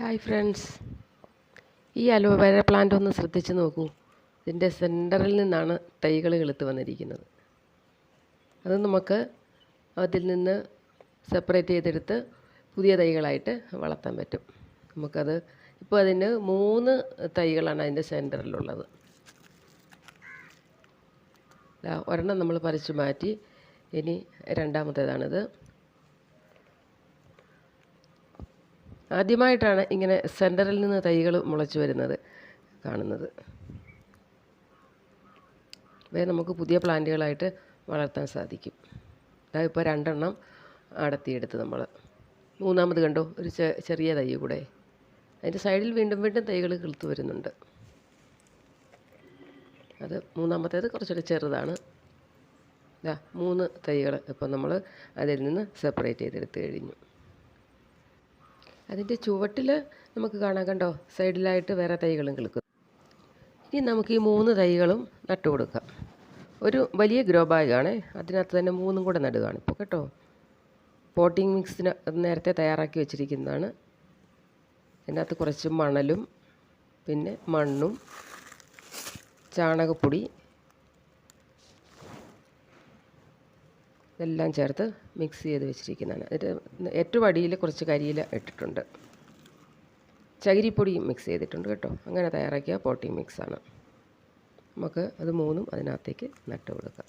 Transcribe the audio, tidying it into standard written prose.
Hi friends, ഈ aloe vera plant ഒന്ന് ശ്രദ്ധിച്ച് നോക്കൂ. ഇതിൻ്റെ സെൻറ്ററിൽ നിന്നാണ് തൈകൾ കിളുത്ത് വന്നിരിക്കുന്നത്. അത് നമുക്ക് അതിൽ നിന്ന് സെപ്പറേറ്റ് ചെയ്തെടുത്ത് പുതിയ തൈകളായിട്ട് വളർത്താൻ പറ്റും. നമുക്കത് ഇപ്പോൾ അതിന് 3 തൈകളാണ് അതിൻ്റെ സെൻറ്ററിലുള്ളത്. ഒരെണ്ണം നമ്മൾ പറിച്ചു മാറ്റി, ഇനി രണ്ടാമത്തേതാണിത്. ആദ്യമായിട്ടാണ് ഇങ്ങനെ സെൻറ്ററിൽ നിന്ന് തൈകൾ മുളച്ചു വരുന്നത് കാണുന്നത്. ഇവയെ നമുക്ക് പുതിയ പ്ലാന്റുകളായിട്ട് വളർത്താൻ സാധിക്കും. ഇപ്പോൾ 2 എണ്ണം അടർത്തിയെടുത്ത് നമ്മൾ. മൂന്നാമത് കണ്ടോ, ഒരു ചെറിയ തൈ കൂടെ. അതിൻ്റെ സൈഡിൽ വീണ്ടും തൈകൾ കിളുത്ത് വരുന്നുണ്ട്. അത് മൂന്നാമത്തേത് കുറച്ചുകൂടി ചെറുതാണ്. 3 തൈകൾ ഇപ്പോൾ നമ്മൾ അതിൽ നിന്ന് സെപ്പറേറ്റ് ചെയ്തെടുത്ത് കഴിഞ്ഞു. അതിൻ്റെ ചുവട്ടിൽ നമുക്ക് കാണാൻ കണ്ടോ, സൈഡിലായിട്ട് വേറെ തൈകളും കിളുക്കും. ഇനി നമുക്ക് ഈ 3 തൈകളും നട്ടു കൊടുക്കാം. ഒരു വലിയ ഗ്രോ ബാഗാണ്, അതിനകത്ത് തന്നെ 3 കൂടെ നടുകയാണ് ഇപ്പോൾ കേട്ടോ. പോട്ടിംഗ് മിക്സിന് നേരത്തെ തയ്യാറാക്കി വെച്ചിരിക്കുന്നതാണ്. ഇതിനകത്ത് കുറച്ച് മണലും പിന്നെ മണ്ണും ചാണകപ്പൊടി ഇതെല്ലാം ചേർത്ത് മിക്സ് ചെയ്ത് വെച്ചിരിക്കുന്നതാണ്. അതിൻ്റെ ഏറ്റവും അടിയിൽ കുറച്ച് കരിയില ഇട്ടിട്ടുണ്ട്. ചകിരിപ്പൊടിയും മിക്സ് ചെയ്തിട്ടുണ്ട് കേട്ടോ. അങ്ങനെ തയ്യാറാക്കിയ പോട്ടിംഗ് മിക്സാണ്. നമുക്ക് അത് 3 അതിനകത്തേക്ക് നട്ട് കൊടുക്കാം.